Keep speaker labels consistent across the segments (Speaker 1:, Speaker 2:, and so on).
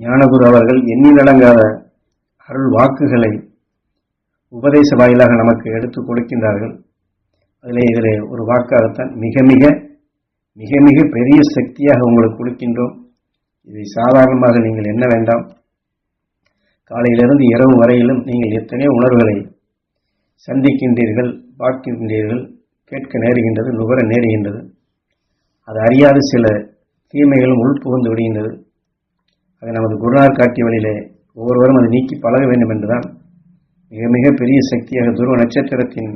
Speaker 1: ஞானகுரு அவர்கள் எண்ணிலடங்காத அருள் வாக்குகளை உபதேச வாயிலாக நமக்கு எடுத்துக் கொடுக்கின்றார்கள். இதிலே ஒரு வாக்காகத்தான் மிக மிக மிக மிக பெரிய சக்தியாக உங்களுக்கு கொடுக்கின்றோம். இதை சாதாரணமாக நீங்கள் எண்ண வேண்டாம். காலையிலிருந்து இரவு வரையிலும் நீங்கள் எத்தனையோ உணர்வுகளை சந்திக்கின்றீர்கள், பார்க்கின்றீர்கள், கேட்க நேருகின்றது, நுகர நேருகின்றது. அது அறியாத சில தீமைகளும் உள்புகுந்து விடுகின்றது. அதை நமது குருநாதர் காட்டிய வழியிலே ஒவ்வொருவரும் அதை நீக்கி பழக வேண்டும் என்றுதான் மிக மிக பெரிய சக்தியாக துருவ நட்சத்திரத்தின்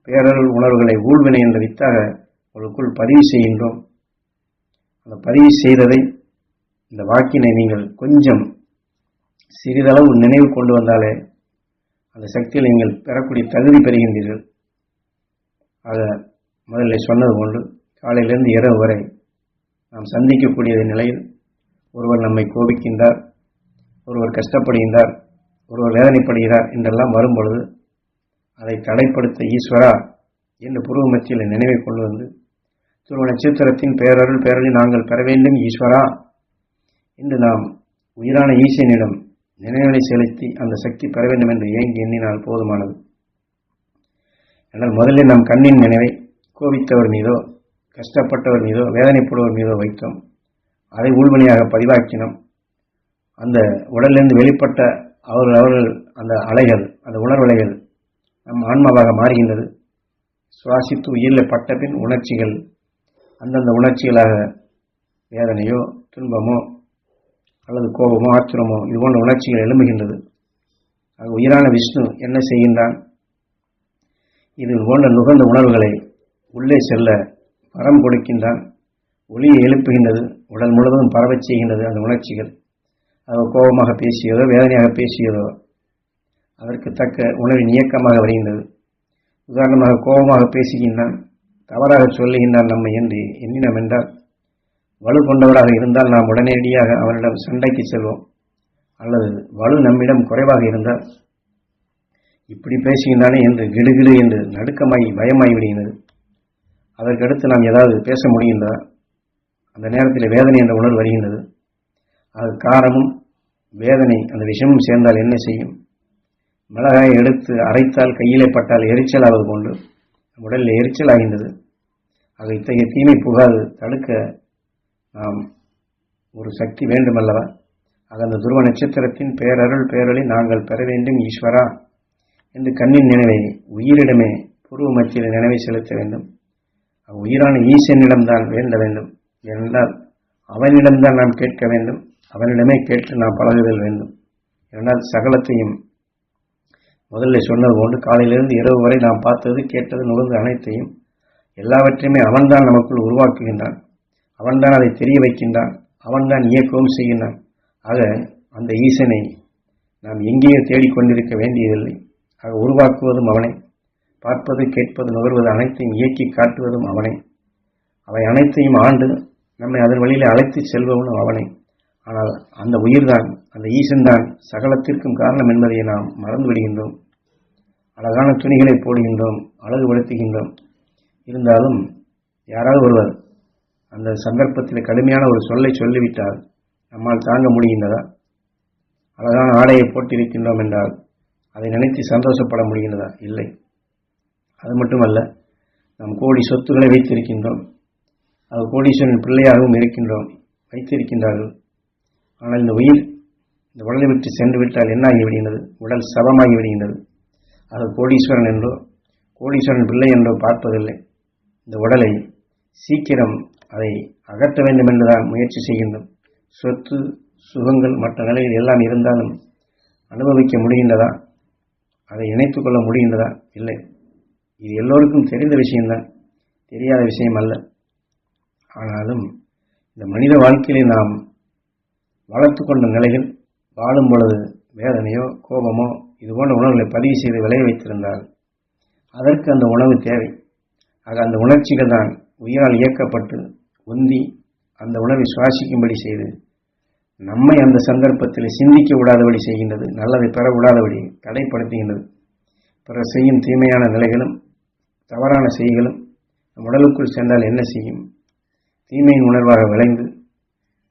Speaker 1: பேரருள் உணர்வுகளை ஊழ்வினை என்ற வித்தாக உங்களுக்குள் பதிவு செய்கின்றோம். அந்த பதிவு செய்ததை, இந்த வாக்கினை நீங்கள் கொஞ்சம் சிறிதளவு நினைவு கொண்டு வந்தாலே அந்த சக்தியில் நீங்கள் பெறக்கூடிய தகுதி பெறுகின்றீர்கள். ஆக முதல்ல சொன்னது போன்று காலையிலிருந்து இரவு வரை நாம் சந்திக்கக்கூடிய நிலையில் ஒருவர் நம்மை கோபிக்கின்றார், ஒருவர் கஷ்டப்படுகின்றார், ஒருவர் வேதனைப்படுகிறார் என்றெல்லாம் வரும்பொழுது அதை தடைப்படுத்த ஈஸ்வரா என்று புருவ மத்தியில் நினைவை கொண்டு வந்து துருவ நட்சத்திரத்தின் பேரருளை நாங்கள் பெற வேண்டும் ஈஸ்வரா என்று நாம் உயிரான ஈசனிடம் நினைவுகளை செலுத்தி அந்த சக்தி பெற வேண்டும் என்று ஏங்கி எண்ணினால் போதுமானது. ஆனால் முதலில் நம் கண்ணின் நினைவை கோபித்தவர் மீதோ, கஷ்டப்பட்டவர் மீதோ, வேதனைப்படுவர் மீதோ வைத்தோம். அதை உள்வினையாக பதிவாக்கினோம். அந்த உடலிலிருந்து வெளிப்பட்ட அவர்கள் அந்த அலைகள், அந்த உணர்வலைகள் நம் ஆன்மாவாக மாறுகின்றது. சுவாசித்து உயிரில் பட்ட பின் உணர்ச்சிகள் அந்தந்த உணர்ச்சிகளாக வேதனையோ, துன்பமோ அல்லது கோபமோ, ஆத்திரமோ இது போன்ற உணர்ச்சிகள் எழும்புகின்றது. ஆக உயிரான விஷ்ணு என்ன செய்கின்றான்? இது போன்ற நுகர்ந்த உணர்வுகளை உள்ளே செல்ல வரம் கொடுக்கின்றான். ஒளியை எழுப்புகின்றது, உடல் முழுவதும் பரவச் செய்கின்றது. அந்த உணர்ச்சிகள் அது கோபமாக பேசியதோ, வேதனையாக பேசியதோ அதற்கு தக்க உணர்வின் இயக்கமாக வருகின்றது. உதாரணமாக கோபமாக பேசுகின்றான், தவறாக சொல்லுகின்றான் நம்மை என்று எண்ணினோம் என்றால், வலு கொண்டவராக இருந்தால் நாம் உடனடியாக அவனிடம் சண்டைக்கு செல்வோம். அல்லது வலு நம்மிடம் குறைவாக இருந்தால் இப்படி பேசுகின்றானே என்று கிடுகிடு என்று நடுக்கமாகி பயமாகி விடுகின்றது. அதற்கடுத்து நாம் ஏதாவது பேச முடிகின்றதா? அந்த நேரத்தில் வேதனை என்ற உணர்வு வருகின்றது. அது காரமும் வேதனை அந்த விஷமும் சேர்ந்தால் என்ன செய்யும்? மிளகாயை எடுத்து அரைத்தால் கையிலே பட்டால் எரிச்சல் ஆவது கொண்டு உடலில் எரிச்சல் ஆகின்றது. ஆக இத்தகைய தீமை புகாது தடுக்க நாம் ஒரு சக்தி வேண்டுமல்லவா? ஆக அந்த துருவ நட்சத்திரத்தின் பேரருளை நாங்கள் பெற வேண்டும் ஈஸ்வரா என்று கண்ணின் நினைவை உயிரிடமே பூர்வ மத்தியில் நினைவை செலுத்த வேண்டும். உயிரான ஈசனிடம்தான் வேண்ட வேண்டும். ஏனென்றால் அவனிடம்தான் நாம் கேட்க வேண்டும், அவனிடமே கேட்டு நாம் பழகுதல் வேண்டும். ஏனென்றால் சகலத்தையும் முதல்ல சொன்னது போன்று காலையிலிருந்து இரவு வரை நாம் பார்த்தது, கேட்டது, நுகர்ந்து அனைத்தையும் எல்லாவற்றையுமே அவன்தான் நமக்குள் உருவாக்குகின்றான். அவன்தான் அதை தெரிய வைக்கின்றான். அவன்தான் இயக்கவும் செய்கின்றான். ஆக அந்த ஈசனை நாம் எங்கேயோ தேடிக்கொண்டிருக்க வேண்டியதில்லை. ஆக உருவாக்குவதும் அவனை, பார்ப்பது, கேட்பது, நுகர்வது அனைத்தையும் இயக்கி காட்டுவதும் அவனை, அவை அனைத்தையும் ஆண்டு நம்மை அதன் வழியில் அழைத்து செல்பவனும் அவனை. ஆனால் அந்த உயிர்தான், அந்த ஈசன்தான் சகலத்திற்கும் காரணம் என்பதை நாம் மறந்து விடுகின்றோம். அழகான துணிகளை போடுகின்றோம், அழகுபடுத்துகின்றோம். இருந்தாலும் யாராவது ஒருவர் அந்த சந்தர்ப்பத்தில் கடுமையான ஒரு சொல்லை சொல்லிவிட்டால் நம்மால் தாங்க முடிகின்றதா? அழகான ஆடையை போட்டிருக்கின்றோம் என்றால் அதை நினைத்து சந்தோஷப்பட முடிகின்றதா? இல்லை. அது மட்டுமல்ல, நாம் கோடி சொத்துக்களை வைத்திருக்கின்றோம், அது கோடீஸ்வரன் பிள்ளையாகவும் இருக்கின்றோம், வைத்திருக்கின்றார்கள். ஆனால் இந்த உயிர் இந்த உடலை விட்டு சென்று விட்டால் என்ன ஆகிவிடுகின்றது? உடல் சபமாகி விடுகின்றது. அது கோடீஸ்வரன் என்றோ கோடீஸ்வரன் பிள்ளை என்றோ பார்ப்பதில்லை. இந்த உடலை சீக்கிரம் அதை அகற்ற வேண்டும் என்றுதான் முயற்சி செய்கின்றோம். சொத்து சுகங்கள் மற்ற நிலையில் எல்லாம் இருந்தாலும் அனுபவிக்க முடிகின்றதா? அதை இணைத்துக் கொள்ள முடிகின்றதா? இல்லை. இது எல்லோருக்கும் தெரிந்த விஷயம்தான், தெரியாத விஷயம் அல்ல. ஆனாலும் இந்த மனித வாழ்க்கையிலே நாம் வளர்த்து கொண்ட நிலைகள் வாழும் பொழுது வேதனையோ கோபமோ இது போன்ற உணர்வுகளை பதிவு செய்து விளைய வைத்திருந்தால் அதற்கு அந்த உணவு தேவை. ஆக அந்த உணர்ச்சிகள் தான் உயிரால் இயக்கப்பட்டு உந்தி அந்த உணவை சுவாசிக்கும்படி செய்து நம்மை அந்த சந்தர்ப்பத்தில் சிந்திக்க விடாதபடி செய்கின்றது, நல்லதை பெற விடாதபடி தடைப்படுத்துகின்றது. பிறர் செய்யும் தீமையான நிலைகளும் தவறான செய்களும் நம் உடலுக்குள் சென்றால் என்ன செய்யும்? தீமையின் உணர்வாக விளைந்து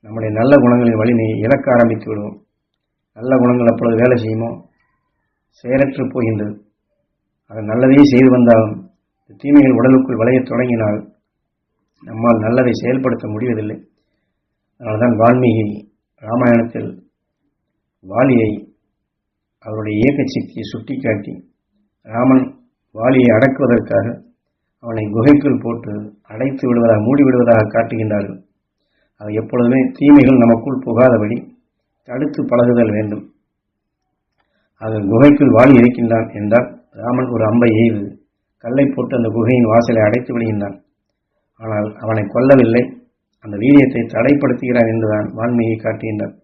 Speaker 1: நம்முடைய நல்ல குணங்களின் வலிமையை இழக்க ஆரம்பித்து விடுவோம். நல்ல குணங்கள் அப்பொழுது வேலை செய்யுமோ செயலற்று போகின்றது. அது நல்லதையே செய்து வந்தாலும் தீமைகள் உடலுக்குள் வளையத் தொடங்கினால் நம்மால் நல்லதை செயல்படுத்த முடிவதில்லை. அதனால்தான் வால்மீகி ராமாயணத்தில் வாலியை அவருடைய இயக்க சக்தியை சுட்டிக்காட்டி ராமன் வாலியை அடக்குவதற்காக அவனை குகைக்குள் போட்டு அடைத்து விடுவதாக மூடிவிடுவதாக காட்டுகின்றார்கள். அது எப்பொழுதுமே தீமைகள் நமக்குள் புகாதபடி தடுத்து பழகுதல் வேண்டும். அது குகைக்குள் வாலி இருக்கின்றான் என்றால் ராமன் ஒரு அம்பை எய்து கல்லை போட்டு அந்த குகையின் வாசலை அடைத்து விடுகின்றான். ஆனால் அவனை கொல்லவில்லை, அந்த வீரியத்தை தடைப்படுத்துகிறான் என்றுதான் வால்மீகி காட்டுகின்றார்.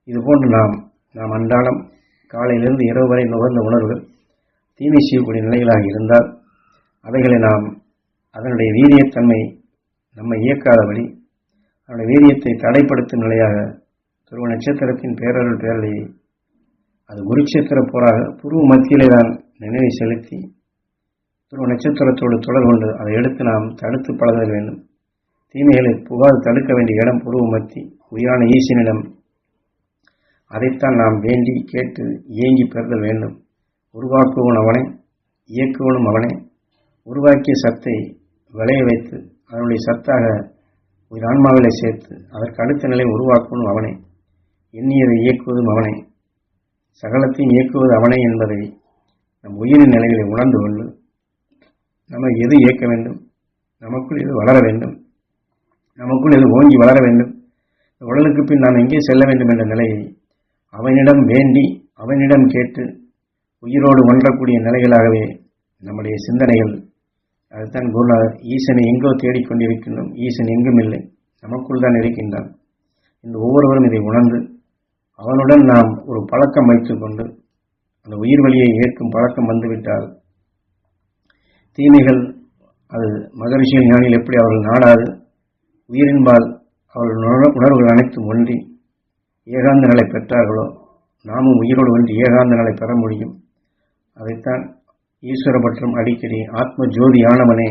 Speaker 1: இதுபோன்று நாம் அன்றாடம் காலையிலிருந்து இரவு வரை நுகர்ந்த உணர்வுகள் தீமை செய்யக்கூடிய நிலைகளாக இருந்தால் அவைகளை அதனுடைய வீரியத்தன்மை நம்மை இயக்காதபடி அதனுடைய வீரியத்தை தடைப்படுத்தும் நிலையாக துருவ நட்சத்திரத்தின் பேரருள் பேரலையை அது குருட்சேத்திர போராக புருவ மத்தியிலே தான் நினைவை செலுத்தி துருவ நட்சத்திரத்தோடு தொடர் கொண்டு அதை எடுத்து நாம் தடுத்து பழக வேண்டும். தீமைகளை புகாது தடுக்க வேண்டிய இடம் புருவ மத்தி, உயிரான ஈசனிடம். அதைத்தான் நாம் வேண்டி கேட்டு இயங்கி பெறுதல் வேண்டும். உருவாக்குவன் அவனே, இயக்குவனும் அவனே. உருவாக்கிய சத்தை விளைய வைத்து அதனுடைய சத்தாக உயிர் ஆன்மாவிலை சேர்த்து அதற்கு அடுத்த நிலை உருவாக்குவனும் அவனே. எண்ணியதை இயக்குவதும் அவனே, சகலத்தையும் இயக்குவது அவனே என்பதை நம் உயிரின் நிலைகளை உணர்ந்து கொண்டு நம்ம எது இயக்க வேண்டும், நமக்குள் எது வளர வேண்டும், நமக்குள் எது ஓங்கி வளர வேண்டும், உடலுக்கு பின் நாம் எங்கே செல்ல வேண்டும் என்ற நிலையை அவனிடம் வேண்டி அவனிடம் கேட்டு உயிரோடு ஒன்றக்கூடிய நிலைகளாகவே நம்முடைய சிந்தனைகள். அதுதான் குருநாதர் ஈசனை எங்கோ தேடிக்கொண்டிருக்கின்றோம், ஈசன் எங்கும் இல்லை, நமக்குள் தான் இருக்கின்றான். இந்த ஒவ்வொருவரும் இதை உணர்ந்து அவனுடன் நாம் ஒரு பழக்கம் வைத்துக் கொண்டு அந்த உயிர் வழியை ஏற்கும் பழக்கம் வந்துவிட்டால் தீமைகள் அது மகரிஷிகள் ஞானிகள் எப்படி அவர்கள் நாடாது உயிரின்பால் அவர்கள் உணர்வுகள் அனைத்தும் ஒன்றி ஏகாந்த நிலை பெற்றார்களோ நாமும் உயிரோடு ஒன்றி ஏகாந்த நிலை பெற முடியும். அதைத்தான் ஈஸ்வர பற்றும் அடிக்கடி ஆத்ம ஜோதி ஆனவனே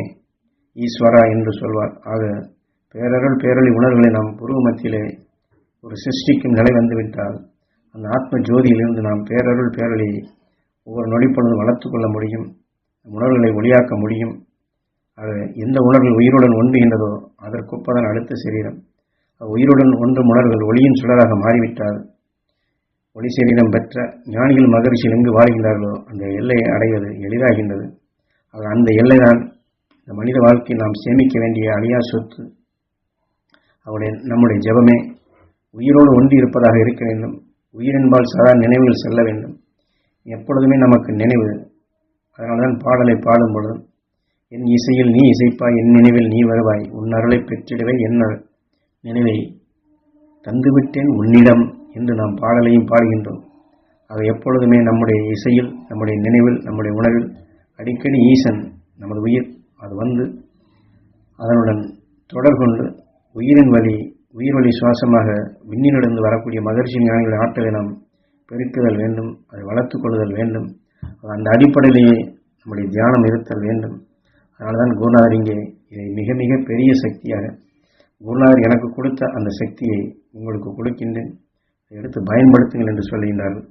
Speaker 1: ஈஸ்வரா என்று சொல்வார். ஆக பேரருள் பேரொளி உணர்வுகளை நாம் புருவ மத்தியிலே ஒரு சிருஷ்டிக்கும் நிலை வந்துவிட்டால் அந்த ஆத்ம ஜோதியிலிருந்து நாம் பேரருள் பேரொளியை ஒவ்வொரு நொடிப்பொழுதும் வளர்த்து கொள்ள முடியும், உணர்வுகளை ஒளியாக்க முடியும். ஆக எந்த உணர்வுகள் உயிருடன் ஒன்றுகின்றதோ அதற்கொப்பதான் அடுத்த சரீரம். உயிருடன் ஒன்றும் உணர்வுகள் ஒளியின் சுடராக மாறிவிட்டால் ஒளி சரீரம் பெற்ற ஞானிகள் மகரிஷிகள் எங்கு வாழ்கின்றார்களோ அந்த எல்லையை அடைவது எளிதாகின்றது. ஆக அந்த எல்லைதான் இந்த மனித வாழ்க்கையில் நாம் சேமிக்க வேண்டிய அழியா சொத்து. நம்முடைய ஜெபமே உயிரோடு ஒன்றி இருப்பதாக இருக்க வேண்டும். உயிரின்பால் சதா நினைவுகள் செல்ல வேண்டும். எப்பொழுதுமே நமக்கு நினைவு. அதனால்தான் பாடலை பாடும் பொழுதும் என் இசையில் நீ இசைப்பாய், என் நினைவில் நீ வருவாய், உன் அருளை பெற்றிடுவை, என்ன நினைவை தந்துவிட்டேன் உன்னிடம் என்று நாம் பாடலையும் பாடுகின்றோம். அது எப்பொழுதுமே நம்முடைய இசையில், நம்முடைய நினைவில், நம்முடைய உணர்வில் அடிக்கடி ஈசன் நமது உயிர் அது வந்து அதனுடன் தொடர் கொண்டு உயிரின் வழி உயிர் வழி சுவாசமாக விண்ணிலிருந்து வரக்கூடிய மகரிஷி ஞானிகளின் ஆற்றலை நாம் பெருக்குதல் வேண்டும், அதை வளர்த்து கொள்ளுதல் வேண்டும். அந்த அடிப்படையிலேயே நம்முடைய தியானம் இருத்தல் வேண்டும். அதனால்தான் குருநாதர் இங்கே இதை மிக மிக பெரிய சக்தியாக குருநாதர் எனக்கு கொடுத்த அந்த சக்தியை உங்களுக்கு கொடுக்கின்றேன், எடுத்து பயன்படுத்துங்கள் என்று சொல்கின்றார்கள்.